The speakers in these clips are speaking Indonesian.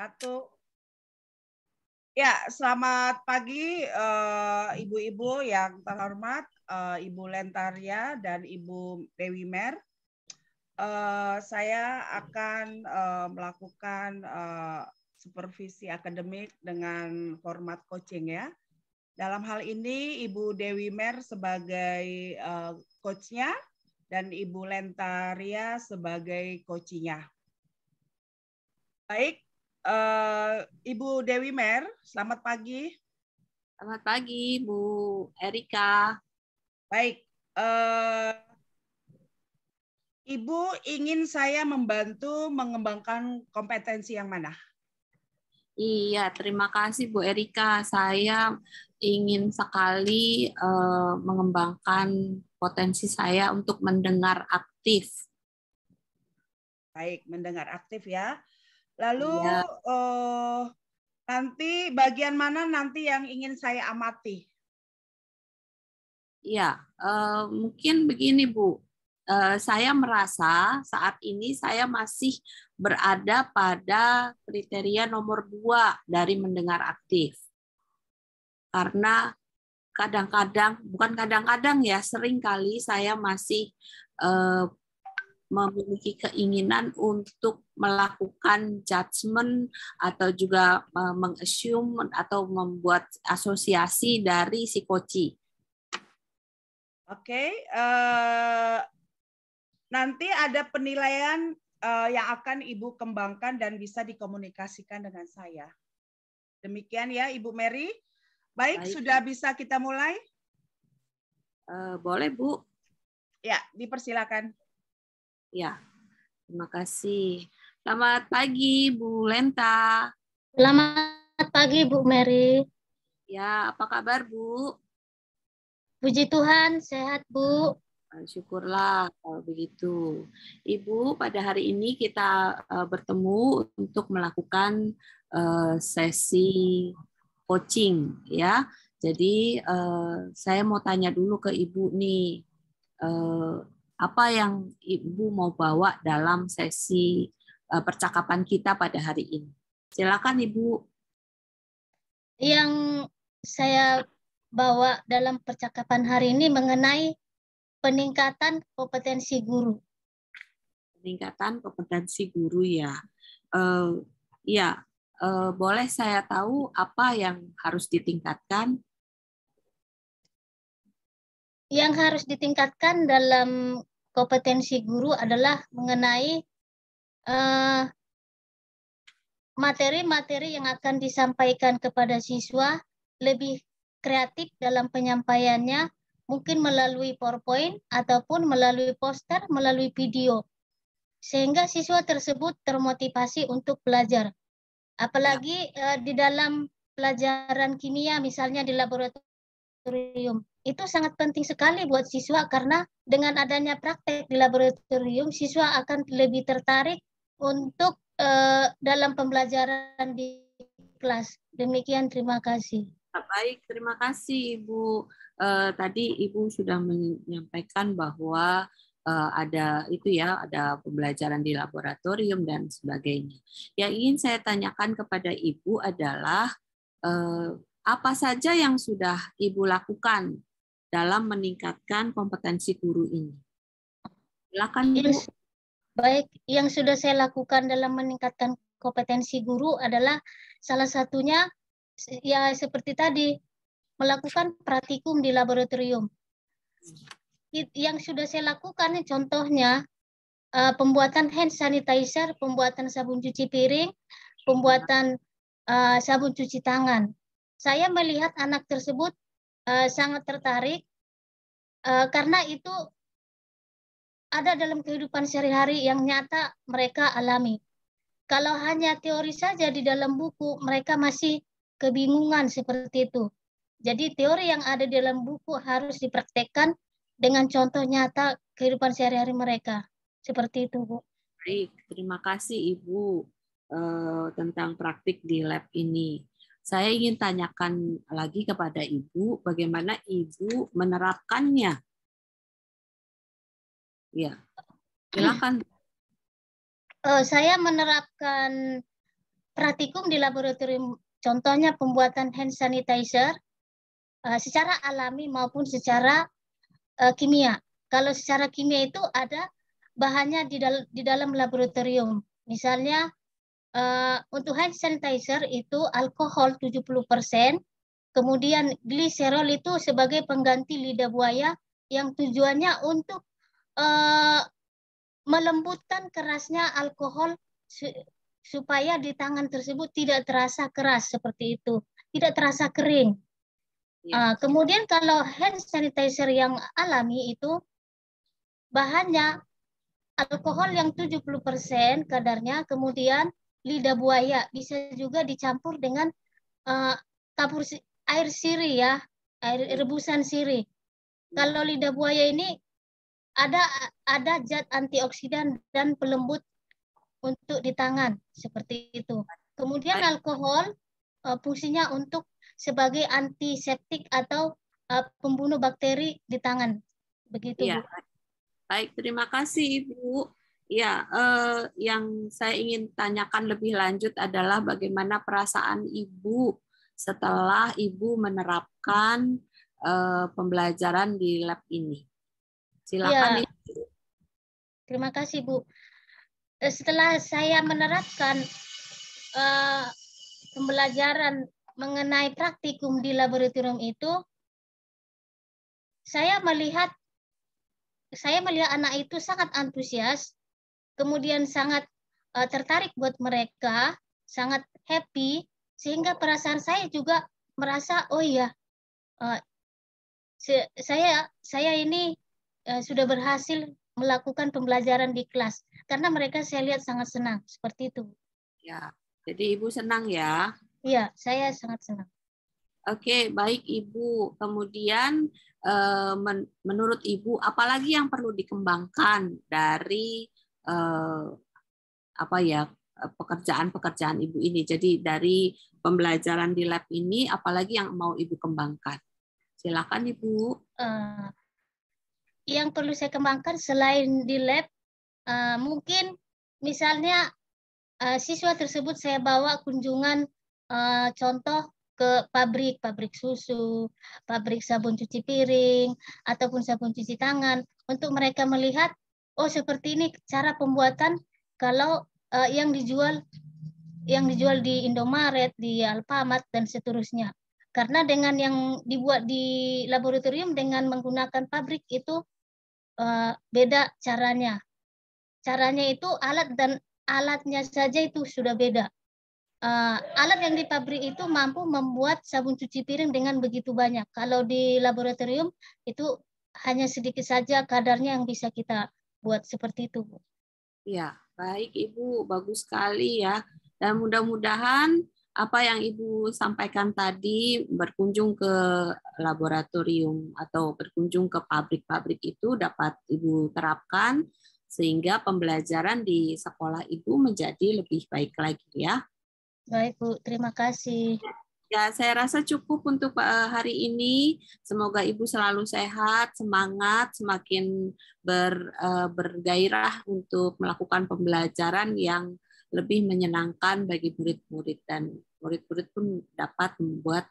Satu. Ya, selamat pagi ibu-ibu yang terhormat, Ibu Lentaria dan Ibu Dewi Mer. Saya akan melakukan supervisi akademik dengan format coaching ya. Dalam hal ini Ibu Dewi Mer sebagai coachnya dan Ibu Lentaria sebagai coachinya. Baik, Ibu Dewi Mer, selamat pagi. Selamat pagi, Bu Erika. Baik, Ibu ingin saya membantu mengembangkan kompetensi yang mana? Iya, terima kasih Bu Erika. Saya ingin sekali mengembangkan potensi saya untuk mendengar aktif. Baik, mendengar aktif ya. Lalu Iya. nanti bagian mana nanti yang ingin saya amati? Iya, mungkin begini Bu. Saya merasa saat ini saya masih berada pada kriteria nomor 2 dari mendengar aktif. Karena kadang-kadang, bukan kadang-kadang ya, seringkali saya masih memiliki keinginan untuk melakukan judgement atau juga mengassume atau membuat asosiasi dari si coach. Oke, nanti ada penilaian yang akan Ibu kembangkan dan bisa dikomunikasikan dengan saya. Demikian ya Ibu Mary. Baik, sudah bisa kita mulai? Boleh Bu. Ya, dipersilakan. Ya, terima kasih. Selamat pagi Bu Lenta. Selamat pagi Bu Mary. Ya, apa kabar Bu? Puji Tuhan, sehat Bu. Syukurlah kalau begitu. Ibu, pada hari ini kita bertemu untuk melakukan sesi coaching ya. Jadi saya mau tanya dulu ke Ibu nih, apa yang Ibu mau bawa dalam sesi percakapan kita pada hari ini? Silakan Ibu. Yang saya bawa dalam percakapan hari ini mengenai peningkatan kompetensi guru. Peningkatan kompetensi guru ya. Ya, boleh saya tahu apa yang harus ditingkatkan? Yang harus ditingkatkan dalam kompetensi guru adalah mengenai materi-materi yang akan disampaikan kepada siswa lebih kreatif dalam penyampaiannya, mungkin melalui PowerPoint ataupun melalui poster, melalui video. Sehingga siswa tersebut termotivasi untuk belajar. Apalagi di dalam pelajaran kimia, misalnya di laboratorium. Itu sangat penting sekali buat siswa karena dengan adanya praktek di laboratorium, siswa akan lebih tertarik untuk dalam pembelajaran di kelas. Demikian, terima kasih. Baik, terima kasih Ibu. Tadi Ibu sudah menyampaikan bahwa ada itu ya, ada pembelajaran di laboratorium dan sebagainya. Yang ingin saya tanyakan kepada Ibu adalah apa saja yang sudah Ibu lakukan dalam meningkatkan kompetensi guru ini? Silakan Bu. Baik, yang sudah saya lakukan dalam meningkatkan kompetensi guru adalah salah satunya ya seperti tadi, melakukan praktikum di laboratorium. Yang sudah saya lakukan contohnya pembuatan hand sanitizer, pembuatan sabun cuci piring, pembuatan sabun cuci tangan. Saya melihat anak tersebut sangat tertarik karena itu ada dalam kehidupan sehari-hari yang nyata mereka alami. Kalau hanya teori saja di dalam buku, mereka masih kebingungan seperti itu. Jadi teori yang ada di dalam buku harus dipraktekkan dengan contoh nyata kehidupan sehari-hari mereka. Seperti itu, Bu. Baik, terima kasih Ibu tentang praktik di lab ini. Saya ingin tanyakan lagi kepada Ibu, bagaimana Ibu menerapkannya? Ya, silakan. Saya menerapkan praktikum di laboratorium, contohnya pembuatan hand sanitizer secara alami maupun secara kimia. Kalau secara kimia itu ada bahannya di dalam laboratorium. Misalnya untuk hand sanitizer itu alkohol 70%, kemudian gliserol itu sebagai pengganti lidah buaya yang tujuannya untuk melembutkan kerasnya alkohol supaya di tangan tersebut tidak terasa keras seperti itu, tidak terasa kering. Kemudian kalau hand sanitizer yang alami itu bahannya alkohol yang 70% kadarnya, kemudian lidah buaya, bisa juga dicampur dengan tabur air sirih ya, air rebusan sirih. Kalau lidah buaya ini ada zat antioksidan dan pelembut untuk di tangan, seperti itu. Kemudian alkohol fungsinya untuk sebagai antiseptik atau pembunuh bakteri di tangan. Begitu, Bu. Baik, terima kasih Ibu. Ya, yang saya ingin tanyakan lebih lanjut adalah bagaimana perasaan Ibu setelah Ibu menerapkan pembelajaran di lab ini. Silakan. Ya. Terima kasih, Bu. Setelah saya menerapkan pembelajaran mengenai praktikum di laboratorium itu, saya melihat anak itu sangat antusias, kemudian sangat tertarik buat mereka, sangat happy, sehingga perasaan saya juga merasa, oh iya, saya ini sudah berhasil melakukan pembelajaran di kelas, karena mereka saya lihat sangat senang, seperti itu. Ya, jadi Ibu senang ya? Iya, saya sangat senang. Oke, baik Ibu. Kemudian menurut Ibu, apalagi yang perlu dikembangkan dari pekerjaan-pekerjaan Ibu ini? Jadi dari pembelajaran di lab ini, apalagi yang mau Ibu kembangkan? Silakan Ibu. Yang perlu saya kembangkan selain di lab, mungkin misalnya siswa tersebut saya bawa kunjungan contoh ke pabrik susu, pabrik sabun cuci piring, ataupun sabun cuci tangan, untuk mereka melihat, oh seperti ini cara pembuatan kalau yang dijual di Indomaret, di Alfamart, dan seterusnya. Karena dengan yang dibuat di laboratorium dengan menggunakan pabrik itu beda caranya. Caranya itu alatnya saja itu sudah beda. Alat yang di pabrik itu mampu membuat sabun cuci piring dengan begitu banyak. Kalau di laboratorium itu hanya sedikit saja kadarnya yang bisa kita buat seperti itu. Ya, baik Ibu, bagus sekali ya. Dan mudah-mudahan apa yang Ibu sampaikan tadi, berkunjung ke laboratorium atau berkunjung ke pabrik-pabrik itu dapat Ibu terapkan sehingga pembelajaran di sekolah Ibu menjadi lebih baik lagi ya. Baik Bu, terima kasih. Ya, saya rasa cukup untuk hari ini. Semoga Ibu selalu sehat, semangat, semakin bergairah untuk melakukan pembelajaran yang lebih menyenangkan bagi murid-murid, dan murid-murid pun dapat membuat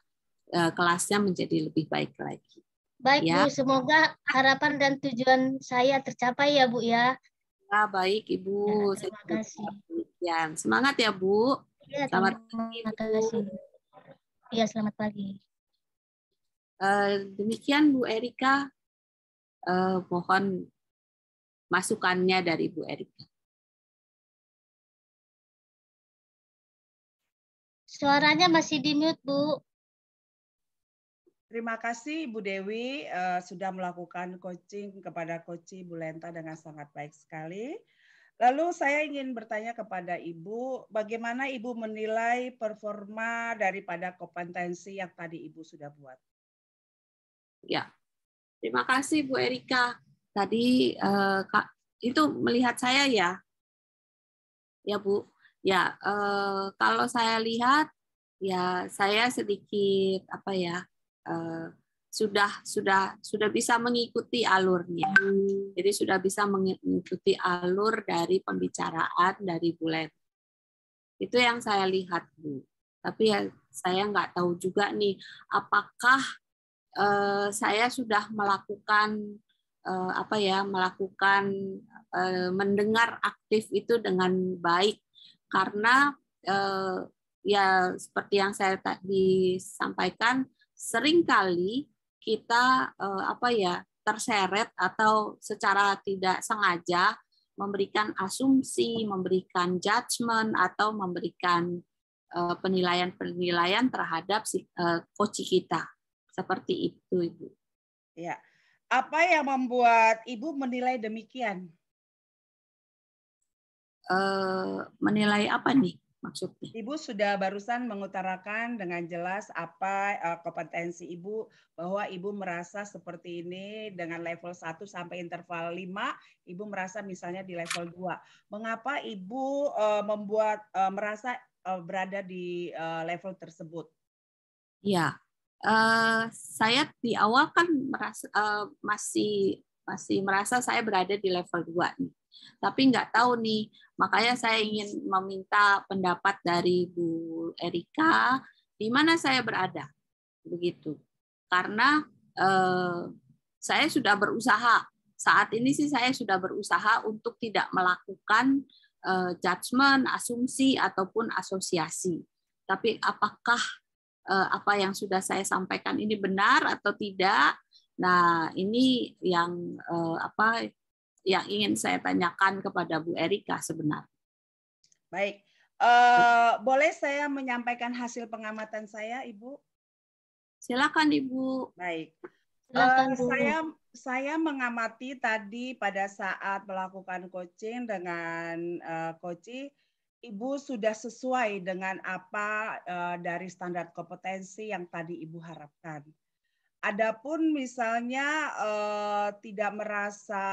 kelasnya menjadi lebih baik lagi. Baik ya. Bu, semoga harapan dan tujuan saya tercapai ya Bu ya. Ya, baik Ibu. Ya, terima kasih. Semangat ya Bu. Ya, Selamat pagi kasih. Iya, selamat pagi. Demikian Bu Erika, mohon masukannya dari Bu Erika. Suaranya masih di mute, Bu. Terima kasih Bu Dewi sudah melakukan coaching kepada Coach Bu Lenta dengan sangat baik sekali. Lalu saya ingin bertanya kepada Ibu, bagaimana Ibu menilai performa daripada kompetensi yang tadi Ibu sudah buat? Ya, terima kasih Bu Erika. Tadi itu melihat saya ya, Bu. Ya, kalau saya lihat, ya saya sedikit sudah bisa mengikuti alurnya. Jadi sudah bisa mengikuti alur dari pembicaraan dari Bu Lenta. Itu yang saya lihat, Bu. Tapi ya saya nggak tahu juga nih, apakah saya sudah melakukan mendengar aktif itu dengan baik, karena ya seperti yang saya tadi sampaikan, seringkali kita terseret atau secara tidak sengaja memberikan asumsi, memberikan judgement, atau memberikan penilaian-penilaian terhadap coach kita. Seperti itu, Ibu. Ya. Apa yang membuat Ibu menilai demikian? Menilai apa nih maksudnya? Ibu sudah barusan mengutarakan dengan jelas apa kompetensi Ibu, bahwa Ibu merasa seperti ini dengan level 1 sampai interval 5, Ibu merasa misalnya di level 2. Mengapa Ibu merasa berada di level tersebut? Ya, saya di awal kan masih merasa saya berada di level 2 nih. Tapi nggak tahu nih, makanya saya ingin meminta pendapat dari Bu Erika, di mana saya berada, begitu. Karena saya sudah berusaha, saat ini sih saya sudah berusaha untuk tidak melakukan judgement, asumsi, ataupun asosiasi. Tapi apakah apa yang sudah saya sampaikan ini benar atau tidak? Nah, ini yang yang ingin saya tanyakan kepada Bu Erika sebenarnya. Baik, boleh saya menyampaikan hasil pengamatan saya, Ibu? Silakan, Ibu. Baik, Silakan, Bu. saya mengamati tadi pada saat melakukan coaching dengan coach, Ibu sudah sesuai dengan apa dari standar kompetensi yang tadi Ibu harapkan. Adapun misalnya tidak merasa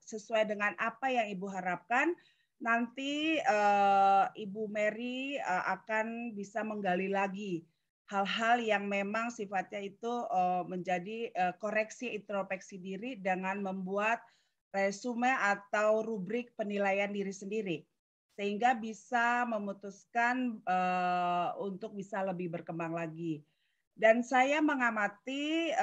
sesuai dengan apa yang Ibu harapkan, nanti Ibu Mary akan bisa menggali lagi hal-hal yang memang sifatnya itu menjadi koreksi introspeksi diri dengan membuat resume atau rubrik penilaian diri sendiri, sehingga bisa memutuskan untuk bisa lebih berkembang lagi. Dan saya mengamati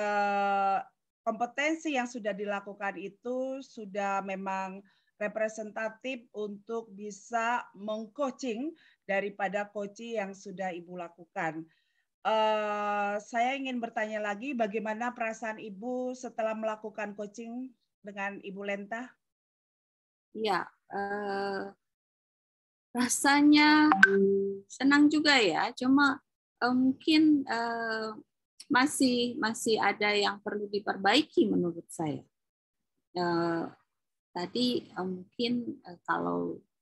kompetensi yang sudah dilakukan itu sudah memang representatif untuk bisa mengcoaching daripada coaching yang sudah Ibu lakukan. Saya ingin bertanya lagi, bagaimana perasaan Ibu setelah melakukan coaching dengan Ibu Lenta? Iya, rasanya senang juga ya, cuma mungkin masih ada yang perlu diperbaiki menurut saya. Tadi mungkin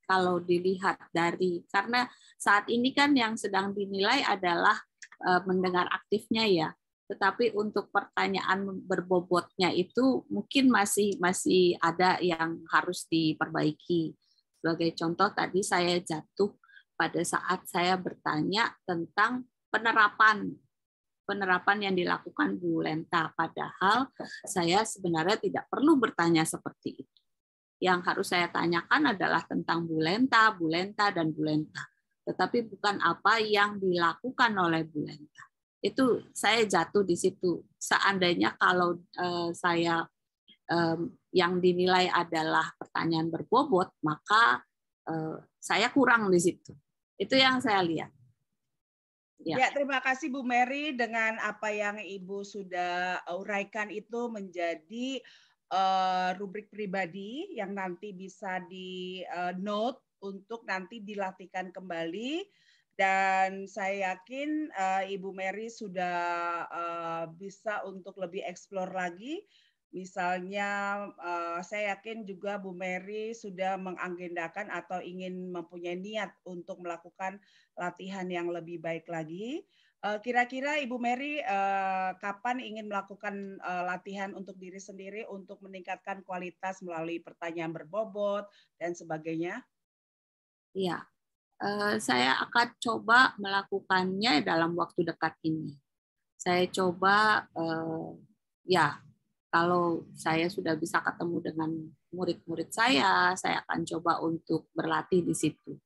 kalau dilihat dari, karena saat ini kan yang sedang dinilai adalah mendengar aktifnya ya, tetapi untuk pertanyaan berbobotnya itu mungkin masih ada yang harus diperbaiki. Sebagai contoh, tadi saya jatuh pada saat saya bertanya tentang penerapan yang dilakukan Bu Lenta, padahal saya sebenarnya tidak perlu bertanya seperti itu. Yang harus saya tanyakan adalah tentang Bu Lenta, dan Bu Lenta, tetapi bukan apa yang dilakukan oleh Bu Lenta. Itu saya jatuh di situ. Seandainya kalau saya yang dinilai adalah pertanyaan berbobot, maka saya kurang di situ. Itu yang saya lihat. Ya, terima kasih Bu Mary, dengan apa yang Ibu sudah uraikan itu menjadi rubrik pribadi yang nanti bisa di note untuk nanti dilatihkan kembali. Dan saya yakin Ibu Mary sudah bisa untuk lebih eksplor lagi. Misalnya saya yakin juga Bu Mary sudah mengagendakan atau ingin mempunyai niat untuk melakukan latihan yang lebih baik lagi. Kira-kira Ibu Mary kapan ingin melakukan latihan untuk diri sendiri untuk meningkatkan kualitas melalui pertanyaan berbobot dan sebagainya? Iya, saya akan coba melakukannya dalam waktu dekat ini. Saya coba, ya, kalau saya sudah bisa ketemu dengan murid-murid saya akan coba untuk berlatih di situ.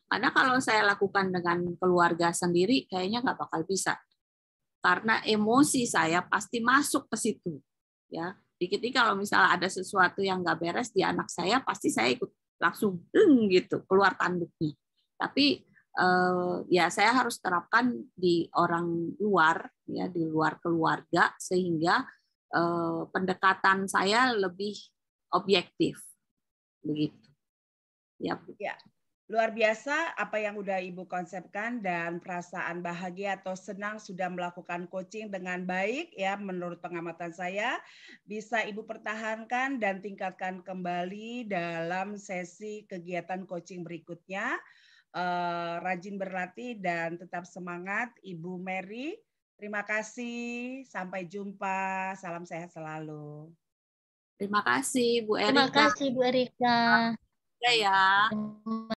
Karena kalau saya lakukan dengan keluarga sendiri, kayaknya nggak bakal bisa. Karena emosi saya pasti masuk ke situ. Ya, dikit kalau misalnya ada sesuatu yang nggak beres di anak saya, pasti saya ikut langsung gitu keluar tanduknya. Tapi ya saya harus terapkan di orang luar, ya di luar keluarga, sehingga pendekatan saya lebih objektif, begitu. Ya, Bu. Ya, luar biasa apa yang udah Ibu konsepkan, dan perasaan bahagia atau senang sudah melakukan coaching dengan baik ya, menurut pengamatan saya bisa Ibu pertahankan dan tingkatkan kembali dalam sesi kegiatan coaching berikutnya. Rajin berlatih dan tetap semangat Ibu Mary. Terima kasih, sampai jumpa, salam sehat selalu. Terima kasih Bu Terima Erika. kasih Bu Erika. Ya.